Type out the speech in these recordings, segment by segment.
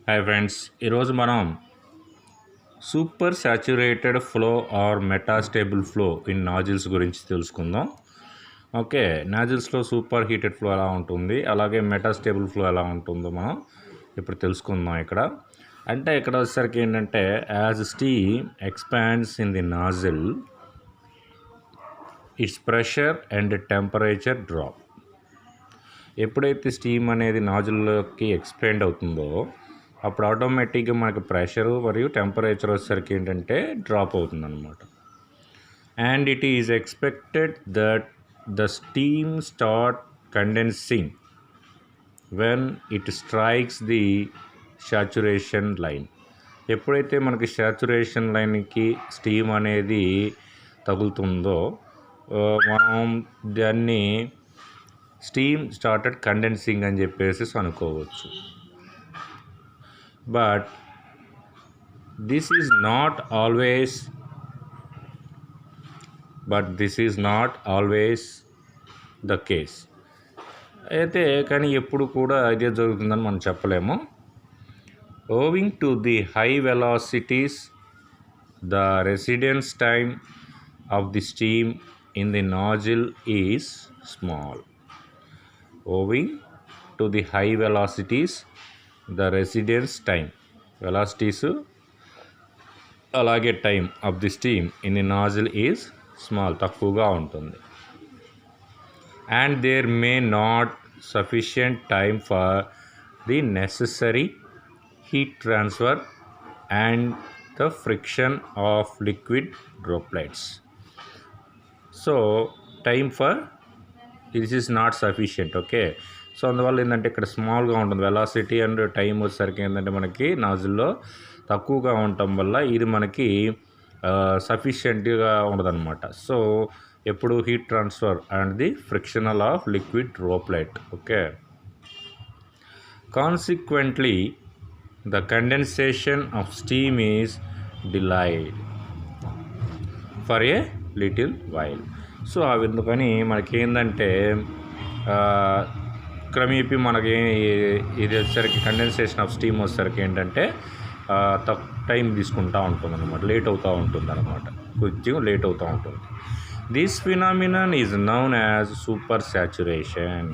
Hi friends, ఈరోజు మనం super saturated flow are metastable flow in nozzles గురించి తెలుసుకుందాం. ఓకే, నాజిల్స్లో సూపర్ హీటెడ్ ఫ్లో ఎలా ఉంటుంది, అలాగే మెటాస్టేబుల్ ఫ్లో ఎలా ఉంటుందో మనం ఇప్పుడు తెలుసుకుందాం. ఇక్కడ వచ్చేసరికి ఏంటంటే, as steam expands in the nozzle it's pressure and temperature drop. ఎప్పుడైతే స్టీమ్ అనేది నాజిల్లోకి ఎక్స్పాండ్ అవుతుందో అప్పుడు ఆటోమేటిక్గా మనకు ప్రెషరు మరియు టెంపరేచర్ వచ్చేసరికి ఏంటంటే డ్రాప్ అవుతుంది అనమాట. And it is expected that the steam start condensing when it strikes the saturation line. ఎప్పుడైతే మనకి సాచురేషన్ లైన్కి స్టీమ్ అనేది తగులుతుందో మనం దాన్ని స్టీమ్ స్టార్టెడ్ కండెన్సింగ్ అని చెప్పేసి అనుకోవచ్చు. But this is not always the case. అయితే కానీ ఎప్పుడు కూడా ఇదే జరుగుతుందని మనం చెప్పలేము. Owing to the high velocities, the residence time of the steam in the nozzle is small. Owing to the high velocities, the residence time, velocities అలాగే time of the steam in the nozzle is small, తక్కువగా ఉంటుంది. And there may not sufficient time for the necessary heat transfer and the friction of liquid droplets. So time for this is not sufficient. Okay, so అందువల్ల ఏంటంటే ఇక్కడ స్మాల్గా ఉంటుంది. Velocity and time వచ్చేసరికి ఏంటంటే మనకి నాజిల్లో తక్కువగా ఉండటం వల్ల ఇది మనకి సఫిషియెంట్గా ఉండదన్నమాట. సో ఎప్పుడు heat transfer and the frictional of liquid droplet. Okay, consequently the condensation of steam is delayed for a little while. So అవి ఎందుకని మనకి ఏంటంటే క్రమేపీ మనకి ఇది వచ్చేసరికి కండెన్సేషన్ ఆఫ్ స్టీమ్ వచ్చేసరికి ఏంటంటే టైం తీసుకుంటూ ఉంటుంది అనమాట, లేట్ అవుతూ ఉంటుంది అనమాట, కొంచెం లేట్ అవుతూ ఉంటుంది. This phenomenon is known as super saturation.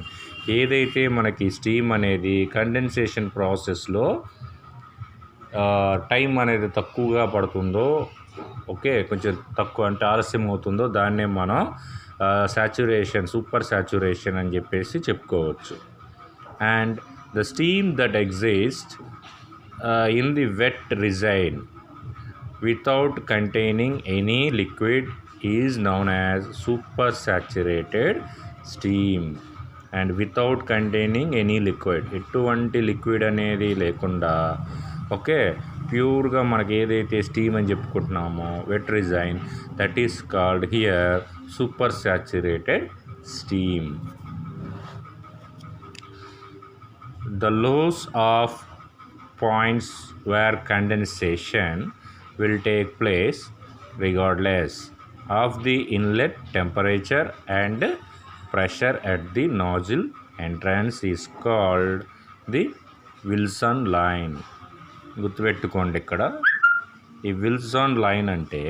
ఏదైతే మనకి స్టీమ్ అనేది కండెన్సేషన్ ప్రాసెస్లో టైం అనేది తక్కువగా పడుతుందో, ఓకే, కొంచెం తక్కువ అంటే ఆలస్యం అవుతుందో దాన్నే మనం సాచురేషన్, సూపర్ సాచురేషన్ అని చెప్పేసి చెప్పుకోవచ్చు. And the steam that exist in the wet region without containing any liquid is known as super saturated steam. And without containing any liquid, ఎటువంటి లిక్విడ్ అనేది లేకుండా, ఓకే, ప్యూర్గా మనకి ఏదైతే స్టీమ్ అని చెప్పుకుంటున్నామో wet region, that is called here super saturated steam. The loss of points where condensation will take place regardless of the inlet temperature and pressure at the nozzle entrance is called the Wilson line. గుర్తుపెట్టుకోండి, ఇక్కడ ఈ Wilson line అంటే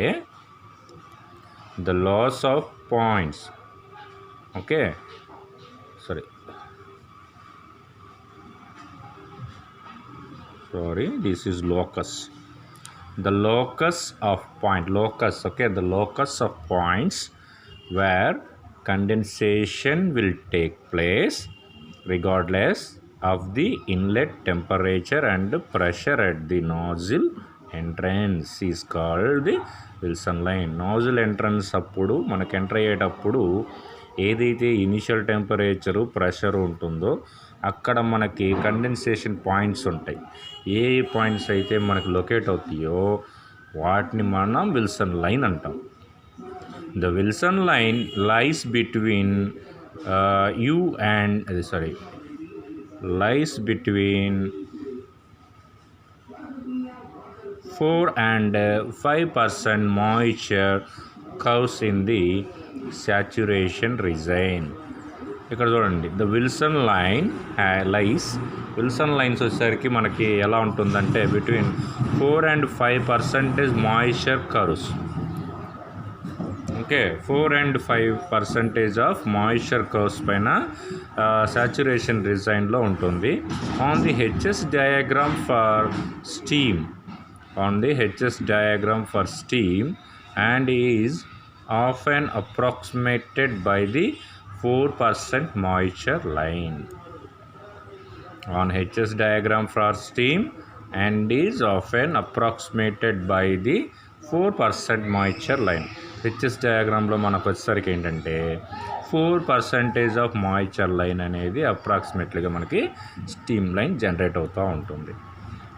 the locus of points. Okay, this is locus. The locus of point, the locus of points where condensation will take place regardless of the inlet temperature and pressure at the nozzle entrance is called the Wilson line. nozzle entrance అప్పుడు మనకు enter అయ్యేటప్పుడు ఏదైతే initial temperature pressure ఉంటుందో అక్కడ మనకి condensation points ఉంటాయి. ఏ points అయితే మనకు లొకేట్ అవుతాయో వాటిని మనం విల్సన్ లైన్ అంటాం. The Wilson line lies between lies between 4 and 5% moisture curves in the saturation region. ఇక్కడ చూడండి, ద విల్సన్ లైన్ విల్సన్ లైన్స్ వచ్చేసరికి మనకి ఎలా ఉంటుందంటే between 4 and 5% moisture curves. Okay, 4 and 5% of moisture curves పైన సాచురేషన్ డిజైన్లో ఉంటుంది. On the HS diagram for steam and is often approximated by the 4% moisture line. On HS diagram for steam and is often approximated by the 4% moisture line. HS డయాగ్రామ్లో మనకు వచ్చేసరికి ఏంటంటే 4% of moisture line అనేది అప్రాక్సిమేట్లీగా మనకి steam line generate అవుతూ ఉంటుంది.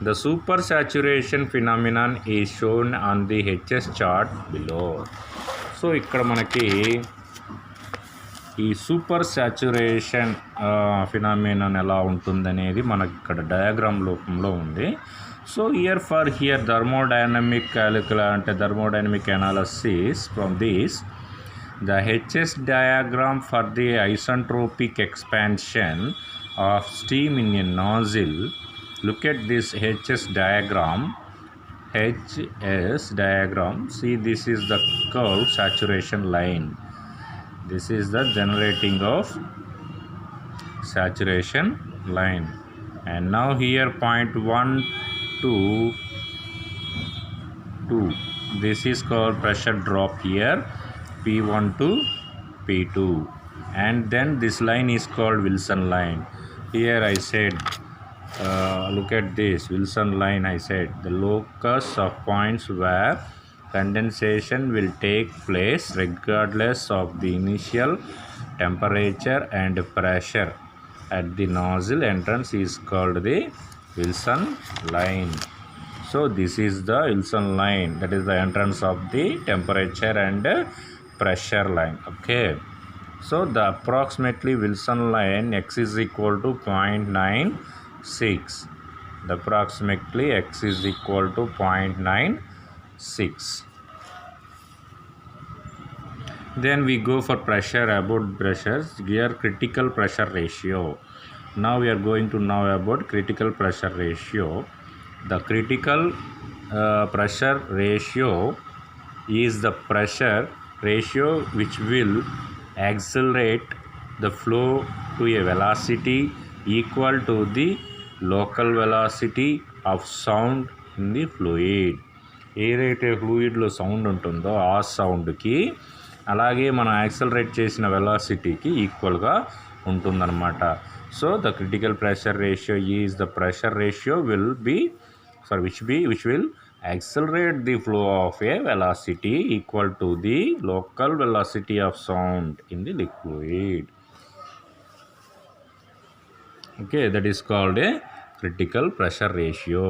The supersaturation phenomenon is shown on the HS chart below. So ఇక్కడ మనకి ఈ సూపర్ సాచురేషన్ ఫినామినాన్ ఎలా ఉంటుందనేది మనకి ఇక్కడ డయాగ్రామ్ రూపంలో ఉంది. So here thermodynamic analysis from this the HS diagram for the isentropic expansion of steam in a nozzle. Look at this HS diagram. See, this is the curve saturation line. This is the generating of saturation line. And now here point 1 to 2. This is called pressure drop here, P1 to P2. And then this line is called Wilson line. Here I said, look at this Wilson line. I said the locus of points where condensation will take place regardless of the initial temperature and pressure at the nozzle entrance is called the Wilson line. So this is the Wilson line, that is the entrance of the temperature and pressure line. Okay, so the approximately Wilson line x is equal to 0.96. Approximately x is equal to 0.96. Then we go for pressure. About pressures, here critical pressure ratio. Now we are going to know about critical pressure ratio. The critical pressure ratio is the pressure ratio which will accelerate the flow to a velocity equal to the local velocity of sound in the fluid. ఏదైతే ఫ్లూయిడ్లో sound ఉంటుందో ఆ సౌండ్కి అలాగే మనం accelerate చేసిన వెలాసిటీకి ఈక్వల్గా ఉంటుందన్నమాట. So the critical pressure ratio is the pressure ratio which will accelerate the flow of a velocity equal to the local velocity of sound in the liquid. Okay, that is called a critical pressure ratio.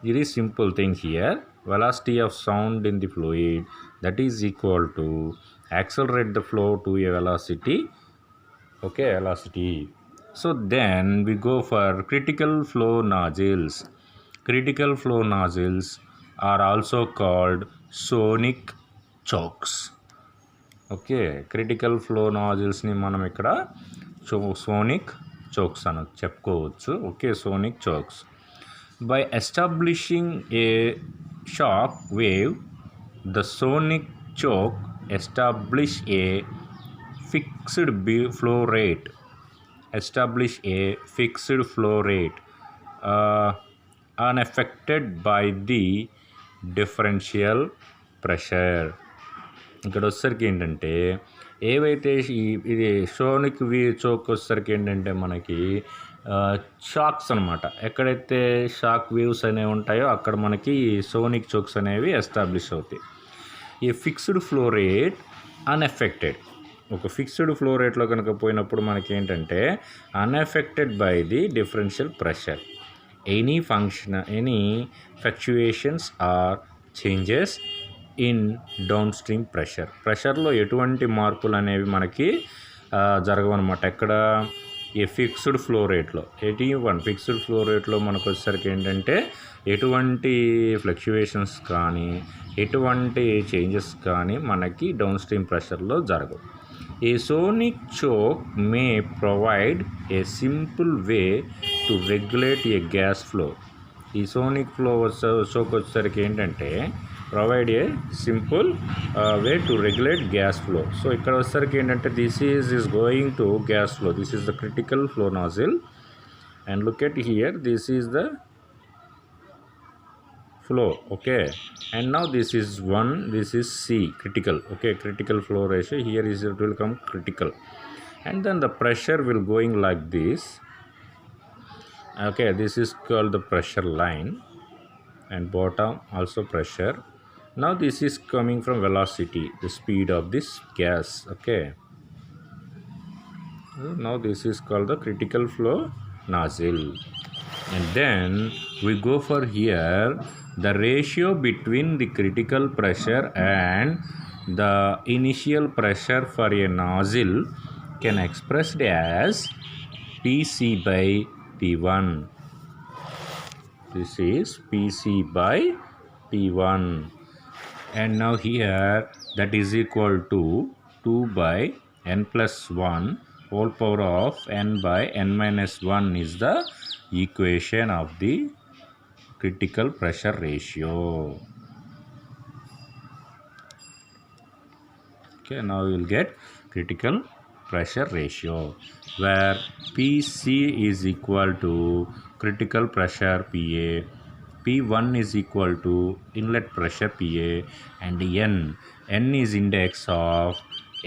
It is simple thing here. Velocity of sound in the fluid, that is equal to accelerate the flow to a velocity. Okay, velocity. So then we go for critical flow nozzles. Critical flow nozzles are also called sonic chokes. Okay, critical flow nozzles ni manam ikkada sonic chokes అని చెప్పుకోవచ్చు. Okay, sonic Choksi. By establishing a shock wave, the sonic choke establish a fixed flow rate. Unaffected by the differential pressure. ఇక్కడ వచ్చేసరికి ఏంటంటే ఏవైతే ఇది sonic choke వచ్చేసరికి ఏంటంటే మనకి షాక్స్ అనమాట. ఎక్కడైతే షాక్ వేవ్స్ అనేవి ఉంటాయో అక్కడ మనకి సోనిక్ చోక్స్ అనేవి ఎస్టాబ్లిష్ అవుతాయి. ఈ ఫిక్స్డ్ ఫ్లో రేట్ అన్ఎఫెక్టెడ్. ఒక ఫిక్స్డ్ ఫ్లో రేట్లో కనుక పోయినప్పుడు మనకి ఏంటంటే unaffected by the differential pressure. Any fluctuations or changes in downstream ప్రెషర్లో ఎటువంటి మార్పులు అనేవి మనకి జరగవన్నమాట. ఎక్కడ ఈ ఫిక్స్డ్ ఫ్లో రేట్లో ఫిక్స్డ్ ఫ్లో రేట్లో మనకు వచ్చేసరికి ఏంటంటే ఎటువంటి ఫ్లక్చుయేషన్స్ కానీ ఎటువంటి చేంజెస్ కానీ మనకి డౌన్ స్ట్రీమ్ ప్రెషర్లో జరగవు. A sonic choke may provide a simple way to regulate a gas flow. ఈ సోనిక్ ఫ్లో షోక్ వచ్చేసరికి ఏంటంటే provide a simple way to regulate gas flow. So ఇక్కడ వచ్చేసరికి ఏంటంటే this is going to gas flow. This is the critical flow nozzle and look at here, this is the flow. Okay, and now this is 1, this is C, critical. Okay, critical flow ratio here is, it will come critical, and then the pressure will going like this. Okay, this is called the pressure line, and bottom also pressure. Now this is coming from velocity, the speed of this gas. Okay, now this is called the critical flow nozzle. And then we go for here the ratio between the critical pressure and the initial pressure for a nozzle can expressed as Pc by P1. This is Pc by P1, and now here that is equal to 2 by n plus 1 whole power of n by n minus 1 is the equation of the critical pressure ratio. Okay, now we will get critical pressure ratio, where Pc is equal to critical pressure Pa, P1 is equal to inlet pressure Pa, and n is index of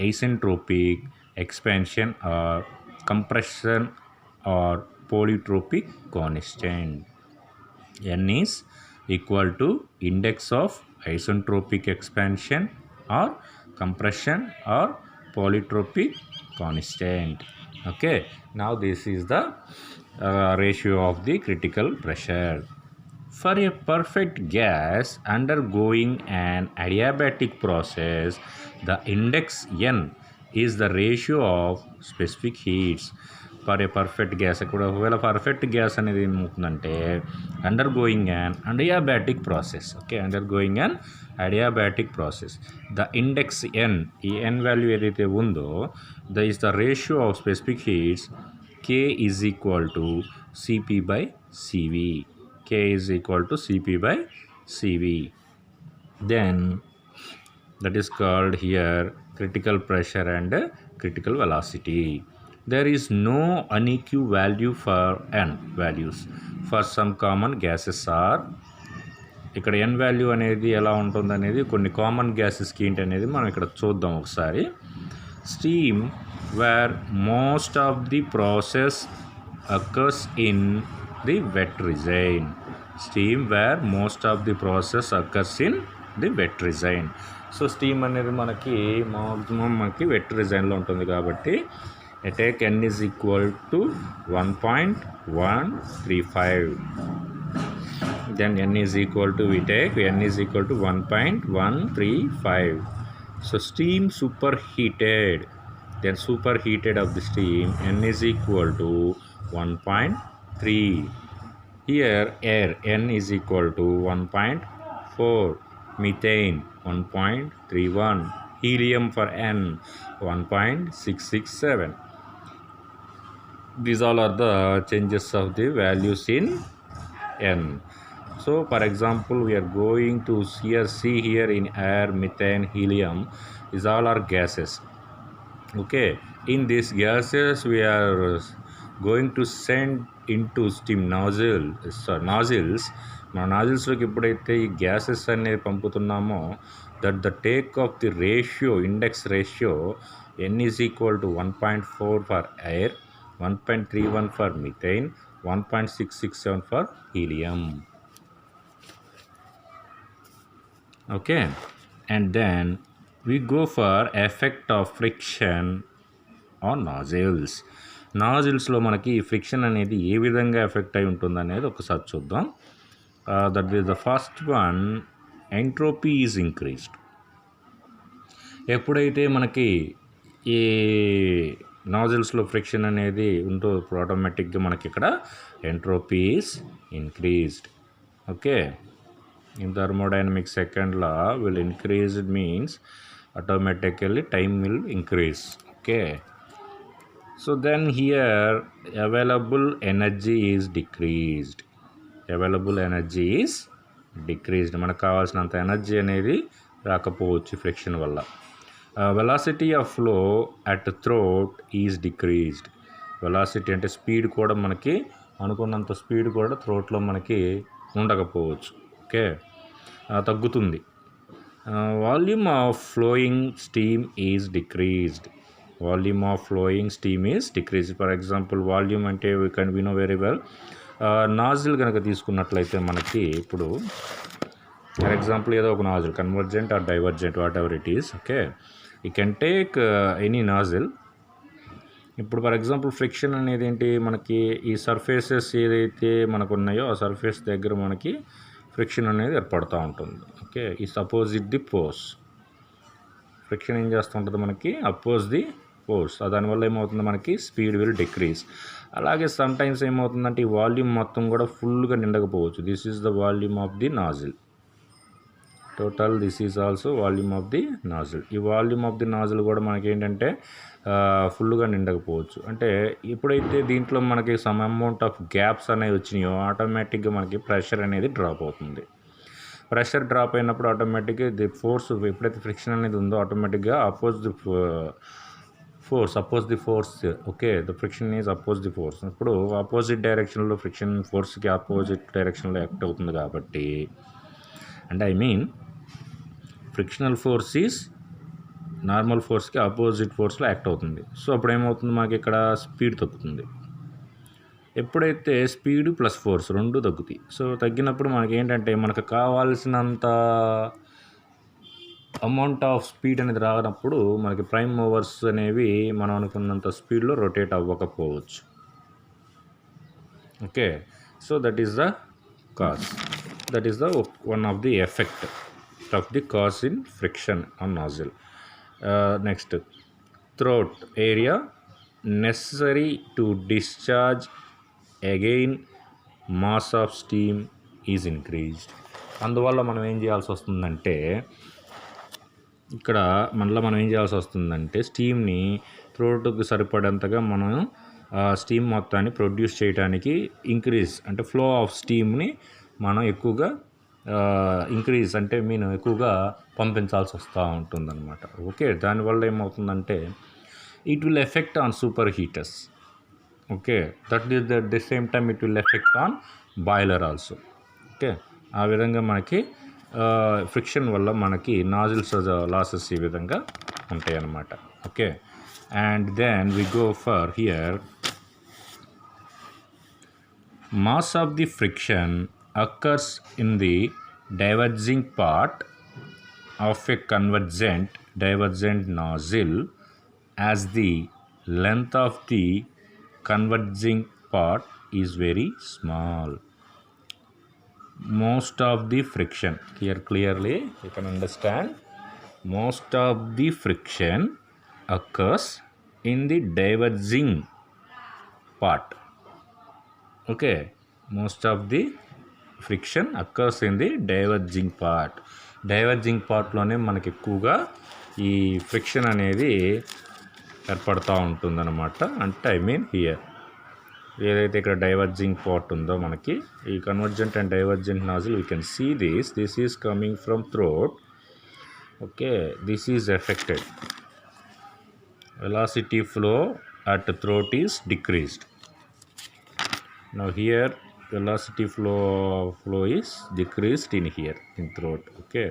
isentropic expansion or compression or polytropic constant. N is equal to index of isentropic expansion or compression or polytropic constant. Okay, now this is the ratio of the critical pressure. For a perfect gas undergoing an adiabatic process, the index n is the ratio of specific heats. For a perfect gas, ఒకవేళ perfect gas అనేది ఏమవుతుందంటే undergoing an adiabatic process. Okay, undergoing an adiabatic process, the index n, ఈ n value ఏదైతే ఉందో the is the ratio of specific heats. K is equal to Cp by Cv. K is equal to Cp by Cv. Then that is called here critical pressure and critical velocity. There is no unequal value for n values for some common gases are. ఇక్కడ n value అనేది ఎలా ఉంటుంది అనేది కొన్ని common గ్యాసెస్కి ఏంటి అనేది మనం ఇక్కడ చూద్దాం ఒకసారి. Steam where most of the process occurs in the wet resin. Steam where most of the process occurs in the wet resin. So steam అనేది మనకి మాక్సిమం మనకి వెట్ రిజైన్లో ఉంటుంది కాబట్టి take n is equal to 1.135. then n is equal to, we take n is equal to 1.135. so steam superheated, then superheated of the steam n is equal to 1.3. here air n is equal to 1.4, methane 1.31, helium for n 1.667. these all are the changes of the values in n. so for example we are going to see here in air, methane, helium, these all are gases. Okay, in these gases we are going to send into steam nozzles. మన నాజిల్స్లోకి ఎప్పుడైతే ఈ gases అనేది పంపుతున్నామో that the take off the ratio, index ratio n is equal to 1.4 for air, 1.31 for methane, 1.667 for helium. Okay, and then we go for effect of friction on nozzles. నాజిల్స్లో మనకి friction అనేది ఏ విధంగా effect అయి ఉంటుంది అనేది ఒకసారి చూద్దాం. That is the first one, entropy is increased. ఎప్పుడైతే మనకి ఈ నాజిల్స్లో ఫ్రిక్షన్ అనేది ఉంటుందో ఆటోమేటిక్గా మనకి ఇక్కడ entropy is increased. Okay, in thermodynamic second law will increase means automatically time will increase. Okay, so then here available energy is decreased. మనకు కావాల్సినంత ఎనర్జీ అనేది రాకపోవచ్చు ఫ్రిక్షన్ వల్ల. Velocity of flow at throat is decreased. Velocity అంటే speed కూడా మనకి అనుకున్నంత speed కూడా థ్రోట్లో మనకి ఉండకపోవచ్చు. ఓకే, తగ్గుతుంది. Volume of flowing steam is decreased. For example volume అంటే we know very well. Nozzle కనుక తీసుకున్నట్లయితే మనకి ఇప్పుడు ఫర్ ఎగ్జాంపుల్ ఏదో ఒక nozzle, convergent or divergent, whatever it is. Okay, you can take any nozzle. ఇప్పుడు for example friction అనేది ఏంటి, మనకి ఈ సర్ఫేసెస్ ఏదైతే మనకు ఉన్నాయో ఆ సర్ఫేస్ దగ్గర మనకి ఫ్రిక్షన్ అనేది ఏర్పడుతూ ఉంటుంది. ఓకే, ఈ అపోజిట్ ది ఫోర్స్. ఫ్రిక్షన్ ఏం చేస్తూ ఉంటుంది, మనకి అపోజ్ ది ఫోర్స్. దానివల్ల ఏమవుతుంది, మనకి స్పీడ్ విల్ డిక్రీజ్. అలాగే సమ్ టైమ్స్ ఏమవుతుందంటే ఈ వాల్యూమ్ మొత్తం కూడా ఫుల్గా నిండకపోవచ్చు. This is the volume of the nozzle. Total this is also volume of the nozzle. ఈ వాల్యూమ్ ఆఫ్ ది నాజిల్ కూడా మనకి ఏంటంటే ఫుల్గా నిండకపోవచ్చు. అంటే ఎప్పుడైతే దీంట్లో మనకి సమ్ అమౌంట్ ఆఫ్ గ్యాప్స్ అనేవి వచ్చినాయో ఆటోమేటిక్గా మనకి ప్రెషర్ అనేది డ్రాప్ అవుతుంది. ప్రెషర్ డ్రాప్ అయినప్పుడు ఆటోమేటిక్గా ది ఫోర్స్, ఎప్పుడైతే ఫ్రిక్షన్ అనేది ఉందో ఆటోమేటిక్గా oppose the force. Okay, the friction is oppose the force. ఇప్పుడు ఆపోజిట్ డైరెక్షన్లో ఫ్రిక్షన్ ఫోర్స్కి ఆపోజిట్ డైరెక్షన్లో యాక్ట్ అవుతుంది కాబట్టి, అంటే I mean frictional force is normal ఫోర్స్కి ఆపోజిట్ ఫోర్స్లో యాక్ట్ అవుతుంది. సో అప్పుడు ఏమవుతుంది, మనకి ఇక్కడ స్పీడ్ తగ్గుతుంది. ఎప్పుడైతే స్పీడ్ ప్లస్ ఫోర్స్ రెండు తగ్గుతాయి. సో తగ్గినప్పుడు మనకి ఏంటంటే మనకు కావాల్సినంత అమౌంట్ ఆఫ్ స్పీడ్ అనేది రానప్పుడు మనకి ప్రైమ్ మూవర్స్ అనేవి మనం అనుకున్నంత స్పీడ్లో రొటేట్ అవ్వకపోవచ్చు. Okay, so that is the cause. That is the one of the effect of the cause in friction on nozzle. Next, throat area necessary to discharge again mass of steam is increased. అందువల్ల మనం ఏం చేయాల్సి వస్తుందంటే ఇక్కడ మనం ఏం చేయాల్సి వస్తుందంటే స్టీమ్ని థ్రోట్కి సరిపడేంతగా మనం స్టీమ్ మొత్తాన్ని ప్రొడ్యూస్ చేయడానికి అంటే ఫ్లో ఆఫ్ స్టీమ్ని మనం ఎక్కువగా ఇంక్రీజ్ అంటే ఎక్కువగా పంపించాల్సి వస్తూ ఉంటుందన్నమాట. ఓకే, దానివల్ల ఏమవుతుందంటే it will effect on super heaters. Okay, that is the same time it will effect on boiler also. Okay, ఆ విధంగా మనకి ఫ్రిక్షన్ వల్ల మనకి నాజిల్స్ లాసెస్ ఈ విధంగా ఉంటాయి అన్నమాట. Okay, and then we go for here mass of the friction occurs in the diverging part of a divergent nozzle as the length of the converging part is very small. Most of the friction, here clearly you can understand, most of the friction occurs in the diverging part. Okay, most of the friction occurs in the diverging పార్ట్లోనే మనకి ఎక్కువగా ఈ friction అనేది ఏర్పడుతూ ఉంటుందన్నమాట. అంటే I mean here ఏదైతే ఇక్కడ డైవర్జింగ్ పార్ట్ ఉందో మనకి ఈ convergent and divergent nozzle, we can see this is coming from throat. Okay, this is affected. Velocity flow at throat is decreased. Now here velocity flow is decreased in throat. Okay,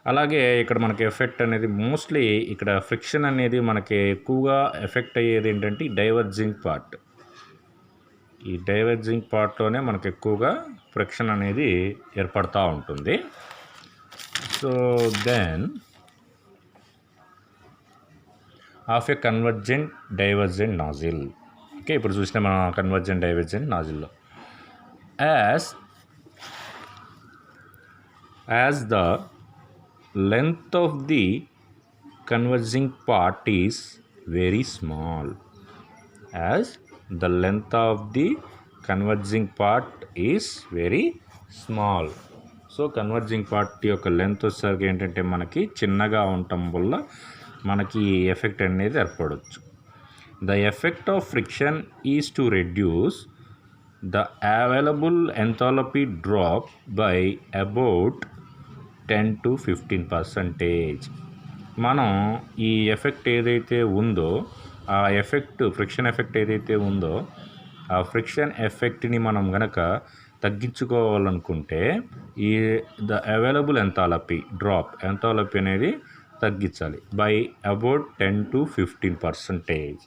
అలాగే ఇక్కడ మనకి effect అనేది mostly ఇక్కడ friction అనేది మనకి ఎక్కువగా effect అయ్యేది ఏంటంటే డైవర్జింగ్ పార్ట్. ఈ డైవర్జింగ్ పార్ట్లోనే మనకు ఎక్కువగా ఫ్రిక్షన్ అనేది ఏర్పడుతూ ఉంటుంది. So then of a convergent divergent nozzle. Okay, ఇప్పుడు చూసిన మన కన్వర్జెంట్ డైవర్జెంట్ నాజిల్లో as the length of the converging part is very small. As the length of the converging part is very small. So converging part యొక్క length వచ్చేసరికి ఏంటంటే మనకి చిన్నగా ఉండటం వల్ల మనకి ఈ ఎఫెక్ట్ అనేది ఏర్పడవచ్చు. The effect of friction is to reduce the available enthalpy drop by about 10 to 15%. మనం ఈ ఎఫెక్ట్ ఏదైతే ఉందో ఆ ఎఫెక్ట్ ఫ్రిక్షన్ ఎఫెక్ట్ ఏదైతే ఉందో ఆ ఫ్రిక్షన్ ఎఫెక్ట్ని మనం గనక తగ్గించుకోవాలనుకుంటే ఈ ద అవైలబుల్ ఎంథాల్పీ ఎంథాల్పీ అనేది తగ్గించాలి by about 10 to 15%.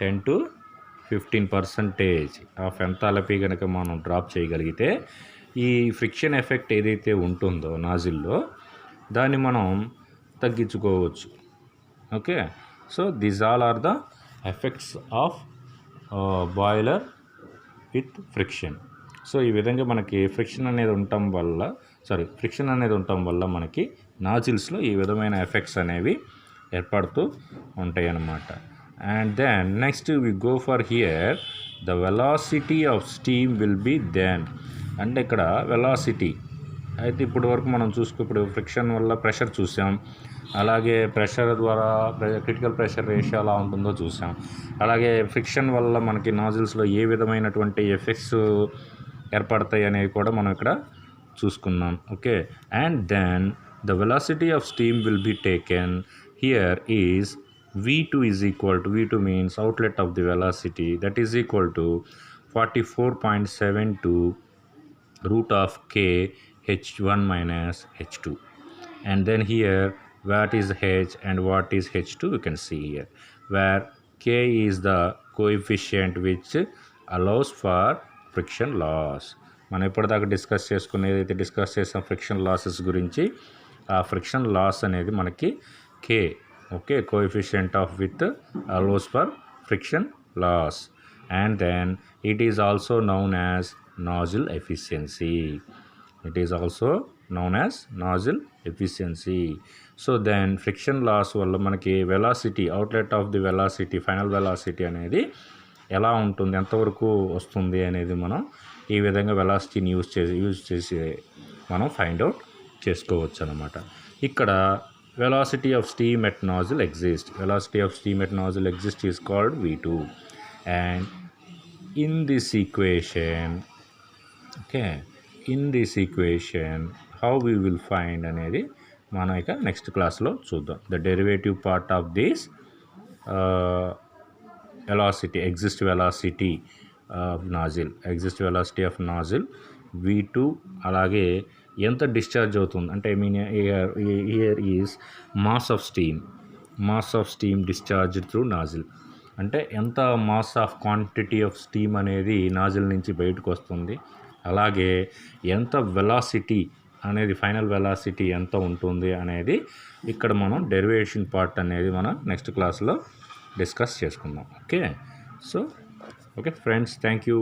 10 to 15% of enthalpy కనుక మనం డ్రాప్ చేయగలిగితే ఈ ఫ్రిక్షన్ ఎఫెక్ట్ ఏదైతే ఉంటుందో నాజిల్లో దాన్ని మనం తగ్గించుకోవచ్చు. Okay, so these all are the effects of boiler with friction. So ఈ విధంగా మనకి ఫ్రిక్షన్ అనేది ఉండటం వల్ల మనకి నాజిల్స్లో ఈ విధమైన ఎఫెక్ట్స్ అనేవి ఏర్పడుతూ ఉంటాయి అన్నమాట. And then next we go for here the velocity of steam will be then. అంటే ఇక్కడ వెలాసిటీ అయితే ఇప్పటి వరకు మనం ఇప్పుడు ఫ్రిక్షన్ వల్ల ప్రెషర్ చూసాం, అలాగే ప్రెషర్ ద్వారా క్రిటికల్ ప్రెషర్ రేషియో ఎలా ఉంటుందో చూసాం, అలాగే ఫ్రిక్షన్ వల్ల మనకి నాజిల్స్లో ఏ విధమైనటువంటి ఎఫెక్ట్స్ ఏర్పడతాయి అనేవి కూడా మనం ఇక్కడ చూసుకున్నాం. Okay, and then the velocity of steam will be taken here is V2 is equal to, V2 means outlet of the velocity, that is equal to 44.72 root of k h1 minus h2. And then here what is h and what is h2 you can see here, where k is the coefficient which allows for friction loss. మనం ఇప్పటిదాకా discuss చేసాం friction losses గురించి. ఆ friction loss అనేది మనకి k, okay, coefficient of width allows for friction loss, and then it is also known as nozzle efficiency. So then friction loss వల్ల మనకి velocity, outlet of the velocity, final velocity అనేది ఎలా ఉంటుంది, ఎంతవరకు వస్తుంది అనేది మనం ఈ విధంగా వెలాసిటీని యూజ్ చేసి మనం ఫైండ్ అవుట్ చేసుకోవచ్చు అన్నమాట. ఇక్కడ velocity of steam at nozzle exists. Velocity of steam at nozzle exists is called V2. And in this equation, how we will find అనేది మనం ఇక నెక్స్ట్ క్లాస్లో చూద్దాం. The derivative part of this velocity, exist velocity of nozzle V2, అలాగే ఎంత discharge అవుతుంది అంటే here is mass of steam discharge through nozzle, అంటే ఎంత mass of quantity of steam అనేది నాజిల్ నుంచి బయటకు వస్తుంది, అలాగే ఎంత వెలాసిటీ అనేది ఫైనల్ వెలాసిటీ ఎంత ఉంటుంది అనేది ఇక్కడ మనం డెరివేషన్ పార్ట్ అనేది మనం నెక్స్ట్ క్లాస్లో డిస్కస్ చేసుకుందాం. Okay, so okay friends, thank you.